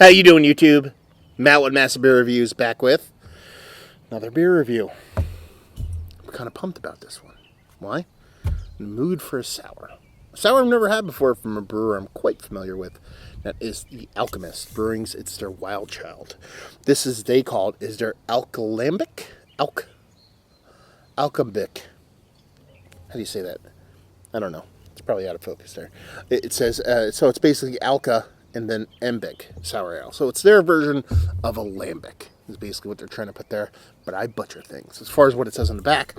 How you doing, YouTube? Matt with Massive Beer Reviews back with another beer review. I'm kind of pumped about this one. Why? In the mood for a sour. A sour I've never had before from a brewer I'm quite familiar with. That is the Alchemist. Brewing's, it's their Wild Child. This is, they call it, is their Alchemist? Alchemist. How do you say that? I don't know. It's probably out of focus there. It says, so it's basically Alka and then Embic sour ale. So it's their version of a lambic is basically what they're trying to put there. But I butcher things. As far as what it says on the back,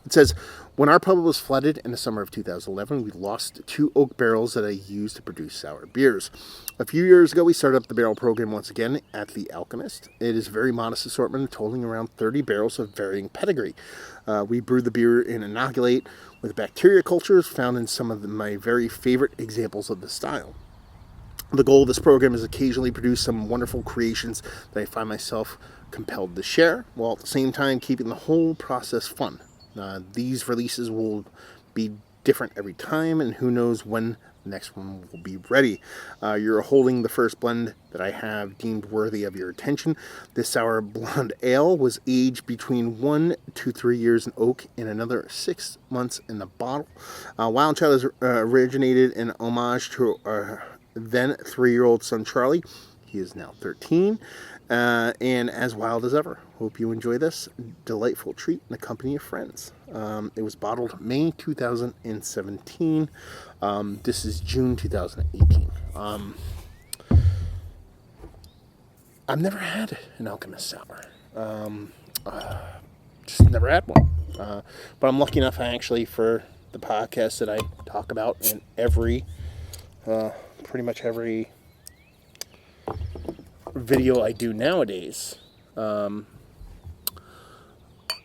it says, when our pub was flooded in the summer of 2011, we lost 2 oak barrels that I used to produce sour beers. A few years ago, we started up the barrel program once again at the Alchemist. It is a very modest assortment, totaling around 30 barrels of varying pedigree. We brew the beer and inoculate with bacteria cultures found in some of my very favorite examples of the style. The goal of this program is occasionally produce some wonderful creations that I find myself compelled to share, while at the same time keeping the whole process fun. These releases will be different every time, and who knows when the next one will be ready. You're holding the first blend that I have deemed worthy of your attention. This sour blonde ale was aged between 1 to 3 years in oak and another 6 months in the bottle. Wild Child is originated in homage to then 3-year-old son Charlie. He is now 13 and as wild as ever. Hope you enjoy this delightful treat in the company of friends. It was bottled May 2017. This is June 2018. I've never had an Alchemist sour. Just never had one. But I'm lucky enough actually for the podcast that I talk about in pretty much every video I do nowadays. I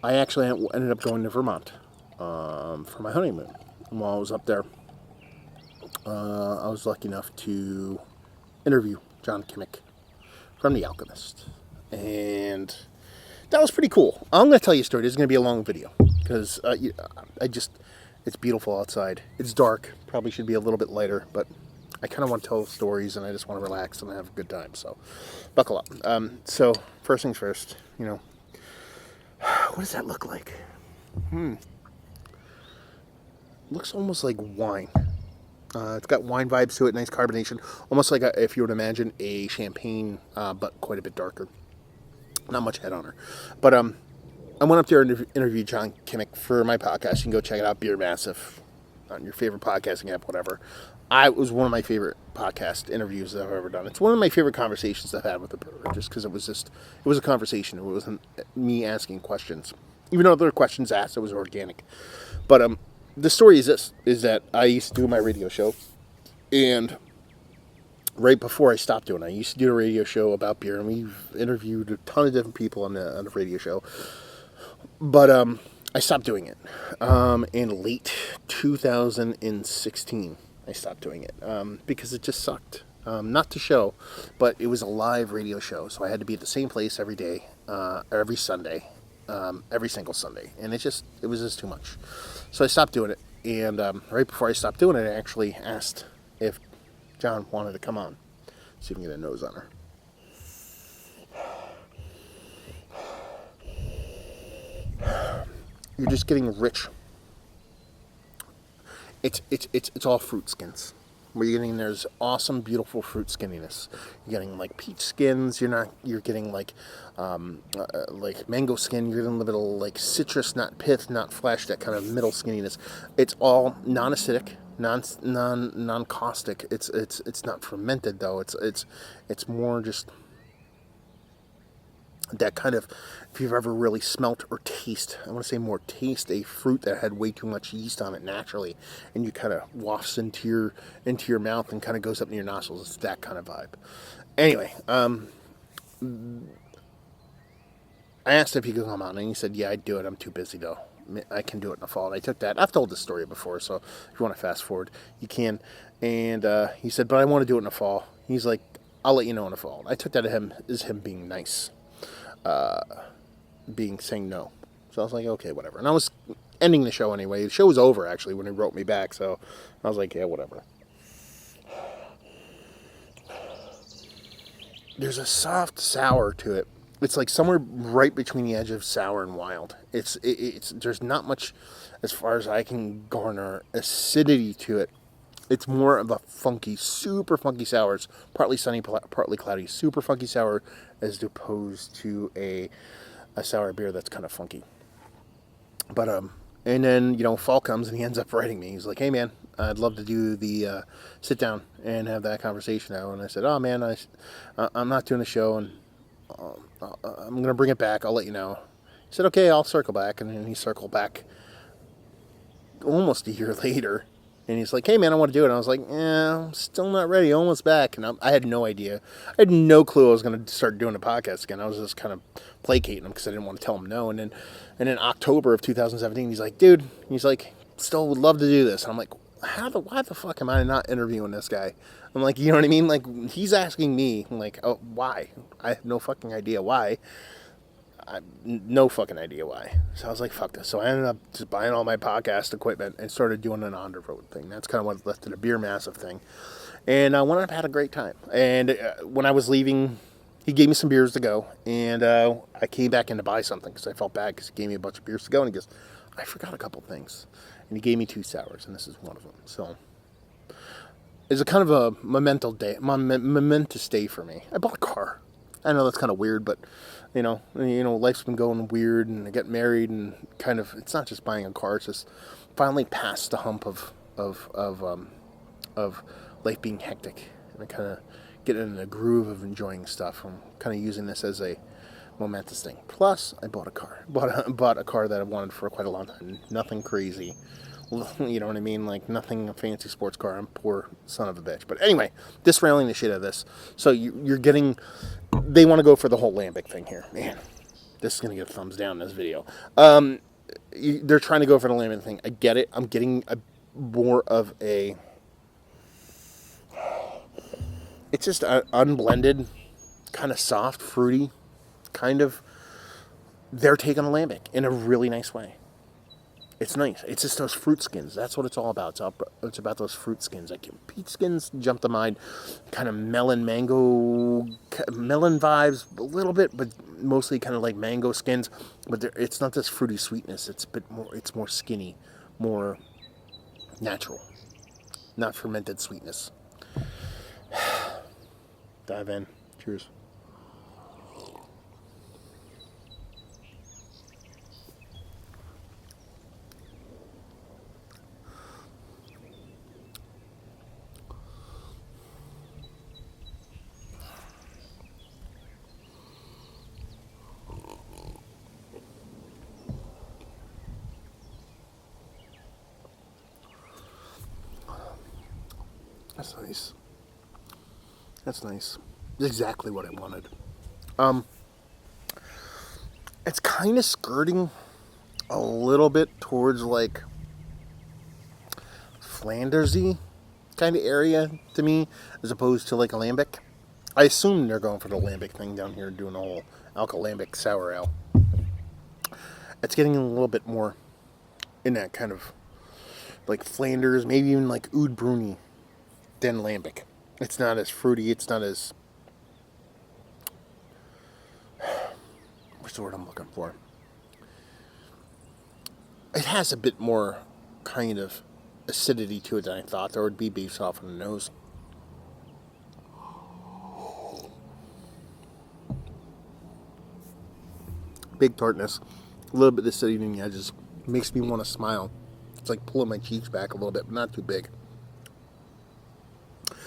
actually ended up going to Vermont for my honeymoon. And while I was up there, I was lucky enough to interview John Kimmick from The Alchemist. And that was pretty cool. I'm going to tell you a story. This is going to be a long video because it's beautiful outside. It's dark. Probably should be a little bit lighter, but I kind of want to tell stories and I just want to relax and have a good time. So buckle up. So first things first, what does that look like? Looks almost like wine. It's got wine vibes to it, nice carbonation. Almost like if you would imagine a champagne, but quite a bit darker. Not much head on her. But I went up there and interviewed John Kimmick for my podcast. You can go check it out, Beer Massive, on your favorite podcasting app, whatever. It was one of my favorite podcast interviews that I've ever done. It's one of my favorite conversations I've had with a brewer, just because it was a conversation. It wasn't me asking questions. Even though there were questions asked, it was organic. But the story is this, is that I used to do my radio show, and right before I stopped doing it, I used to do a radio show about beer, and we've interviewed a ton of different people on the radio show. But I stopped doing it in late 2016. I stopped doing it because it just sucked. Not the show, but it was a live radio show, so I had to be at the same place every day, every Sunday, every single Sunday, and it was just too much. So I stopped doing it, and right before I stopped doing it, I actually asked if John wanted to come on. See if we can get a nose on her. You're just getting rich. It's all fruit skins. What you're getting, there's awesome, beautiful fruit skinniness. You're getting like peach skins. You're getting like mango skin. You're getting a little bit of like citrus, not pith, not flesh. That kind of middle skinniness. It's all non-acidic, non-caustic. It's not fermented though. It's more just that kind of, if you've ever really smelt or taste a fruit that had way too much yeast on it naturally, and you kind of wafts into your mouth and kind of goes up in your nostrils. It's that kind of vibe. Anyway, I asked if he could come on, and he said, yeah, I'd do it. I'm too busy though. I can do it in the fall. And I took that. I've told this story before, so if you want to fast forward, you can. And he said, but I want to do it in the fall. He's like, I'll let you know in the fall. I took that as him being nice. Saying no. So I was like, okay, whatever. And I was ending the show anyway. The show was over, actually, when he wrote me back. So I was like, yeah, whatever. there's a soft sour to it. It's like somewhere right between the edge of sour and wild. It's there's not much, as far as I can garner, acidity to it. It's more of a funky, super funky sour. It's partly sunny, partly cloudy, super funky sour, as opposed to a sour beer that's kind of funky. But and then fall comes and he ends up writing me. He's like, "Hey man, I'd love to do the sit down and have that conversation now." And I said, "Oh man, I'm not doing a show, and I'm gonna bring it back. I'll let you know." He said, "Okay, I'll circle back," and then he circled back almost a year later. And he's like, "Hey man, I want to do it." And I was like, "Yeah, I'm still not ready. Almost back." And I had no idea. I had no clue I was going to start doing a podcast again. I was just kind of placating him because I didn't want to tell him no. And then October of 2017, he's like, "Dude," he's like, "still would love to do this." And I'm like, why the fuck am I not interviewing this guy? I'm like, you know what I mean? Like, he's asking me, I'm like, oh, why? I have no fucking idea why. No fucking idea why. So I was like, fuck this. So I ended up just buying all my podcast equipment and started doing an on the road thing. That's kind of what led to the Beer Massive thing. And I went up, had a great time. And when I was leaving, he gave me some beers to go. And I came back in to buy something because I felt bad because he gave me a bunch of beers to go. And he goes, "I forgot a couple things." And he gave me 2 sours, and this is one of them. So it's a kind of a momentous day for me. I bought a car. I know that's kind of weird, but life's been going weird, and I get married, and kind of, it's not just buying a car, it's just finally past the hump of life being hectic, and I kind of get in the groove of enjoying stuff. I'm kind of using this as a momentous thing. Plus, I bought a car. Bought a car that I've wanted for quite a long time. Nothing crazy. You know what I mean? Like, nothing a fancy sports car. I'm a poor son of a bitch. But anyway, disrailing the shit out of this. So you're getting... They want to go for the whole lambic thing here. Man, this is going to get a thumbs down in this video. They're trying to go for the lambic thing. I get it. I'm getting more of a... It's just unblended, kind of soft, fruity, kind of their take on a lambic in a really nice way. It's nice. It's just those fruit skins. That's what it's all about. It's about those fruit skins. Like, peach skins jump to mind. Kind of melon vibes a little bit, but mostly kind of like mango skins. But it's not this fruity sweetness. It's a bit more. It's more skinny, more natural, not fermented sweetness. Dive in. Cheers. That's nice. That's nice. Exactly what I wanted. It's kind of skirting a little bit towards like Flandersy kind of area to me, as opposed to like a lambic. I assume they're going for the lambic thing down here, doing a whole alcolambic sour ale. It's getting a little bit more in that kind of like Flanders, maybe even like Oud Bruni than lambic. It's not as fruity. It's not as... What's the word I'm looking for? It has a bit more kind of acidity to it than I thought there would be based off of the nose. Big tartness. A little bit of acidity in the edges. Makes me want to smile. It's like pulling my cheeks back a little bit, but not too big.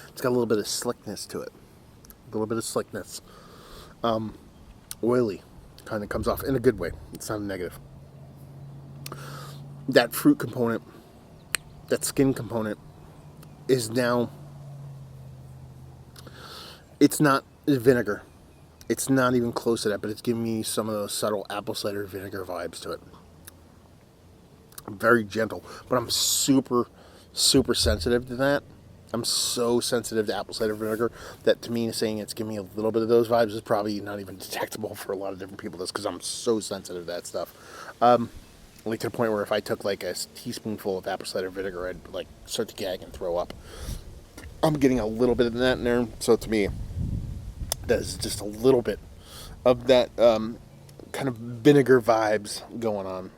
It's got a little bit of slickness to it. A little bit of slickness. Oily. Kind of comes off in a good way. It's not a negative. That fruit component, that skin component, is now... It's not vinegar. It's not even close to that, but it's giving me some of those subtle apple cider vinegar vibes to it. Very gentle, but I'm super, super sensitive to that. I'm so sensitive to apple cider vinegar that, to me, saying it's giving me a little bit of those vibes is probably not even detectable for a lot of different people. That's because I'm so sensitive to that stuff. Like, to the point where if I took like a teaspoonful of apple cider vinegar, I'd like start to gag and throw up. I'm getting a little bit of that in there, so to me, There's just a little bit of that kind of vinegar vibes going on.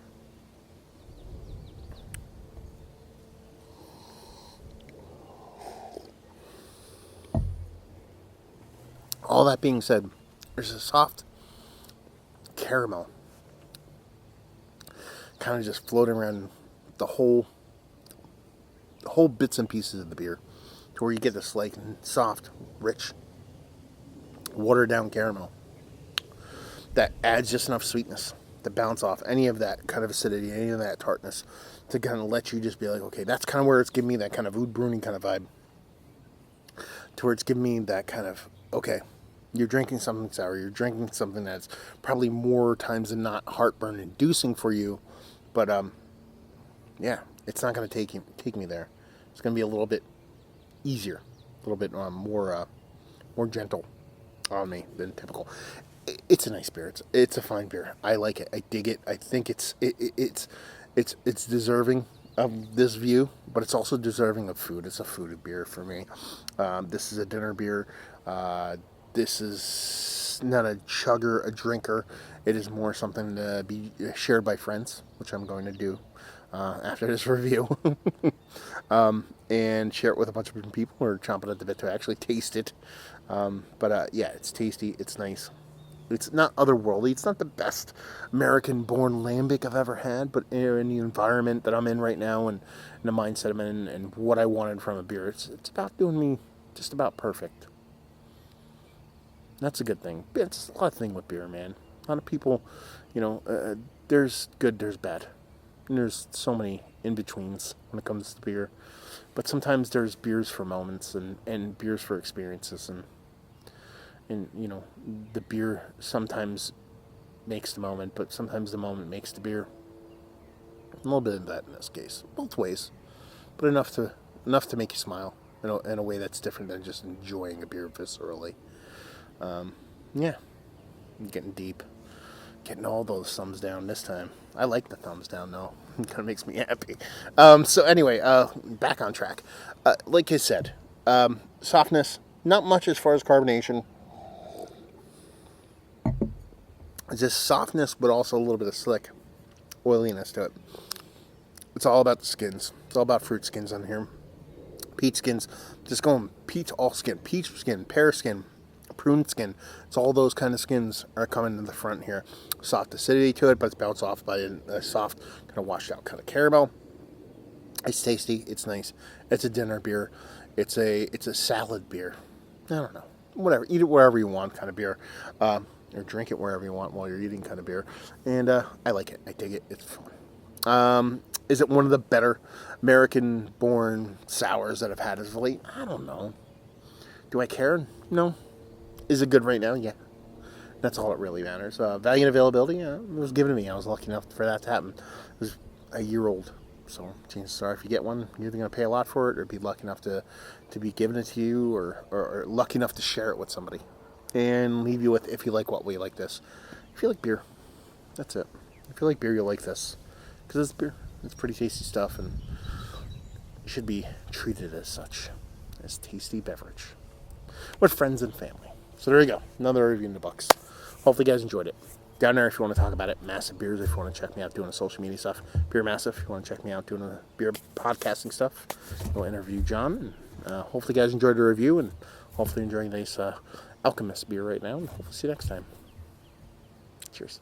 All that being said, there's a soft caramel kind of just floating around the whole bits and pieces of the beer, to where you get this like soft, rich, watered down caramel that adds just enough sweetness to bounce off any of that kind of acidity, any of that tartness, to kind of let you just be like, okay, that's kind of where it's giving me that kind of oud bruning kind of vibe, to where it's giving me that kind of, okay, you're drinking something sour, you're drinking something that's probably more times than not heartburn inducing for you, but yeah, it's not going to take me there. It's going to be a little bit easier, a little bit more gentle on me than typical. It's a nice beer. It's a fine beer. I like it. I dig it. I think it's deserving of this view, but it's also deserving of food. It's a food beer for me. This is a dinner beer. This is not a chugger, a drinker. It is more something to be shared by friends, which I'm going to do after this review. And share it with a bunch of different people, or chomp it at the bit to actually taste it. But yeah, it's tasty. It's nice. It's not otherworldly. It's not the best American-born lambic I've ever had, but in the environment that I'm in right now, and the mindset I'm in, and what I wanted from a beer, it's about doing me just about perfect. That's a good thing. It's a lot of thing with beer, man. A lot of people, there's good, there's bad. And there's so many in-betweens when it comes to beer. But sometimes there's beers for moments and beers for experiences. And the beer sometimes makes the moment, but sometimes the moment makes the beer. A little bit of that in this case. Both ways. But enough to make you smile in a way that's different than just enjoying a beer viscerally. Yeah. I'm getting deep. Getting all those thumbs down this time. I like the thumbs down, though. It kind of makes me happy. So anyway, back on track. Like I said, softness, not much as far as carbonation. It's just softness, but also a little bit of slick oiliness to it. It's all about the skins. It's all about fruit skins on here. Peach skins, just going peach all skin. Peach skin, pear skin, prune skin. It's all those kind of skins are coming to the front here. Soft acidity to it, but it's bounced off by a soft, kind of washed out kind of caramel. It's tasty. It's nice. It's a dinner beer. It's a salad beer. I don't know. Whatever. Eat it wherever you want kind of beer. Or drink it wherever you want while you're eating kind of beer. And I like it. I dig it. It's fun. Is it one of the better American-born sours that I've had as of late? I don't know. Do I care? No. Is it good right now? Yeah. That's all that really matters. Value and availability, it was given to me. I was lucky enough for that to happen. It was a year old. So chances are if you get one, you're either going to pay a lot for it or be lucky enough to be given it to you, or lucky enough to share it with somebody. And leave you with, if you like what we like this. If you like beer, that's it. If you like beer, you'll like this. Because it's beer. It's pretty tasty stuff, and it should be treated as such. As tasty beverage. With friends and family. So there you go. Another review in the books. Hopefully you guys enjoyed it. Down there if you want to talk about it. Massive Beers if you want to check me out doing the social media stuff. Beer Massive if you want to check me out doing the beer podcasting stuff. We'll interview John. And hopefully you guys enjoyed the review, and hopefully enjoying this Alchemist beer right now. And hopefully see you next time. Cheers.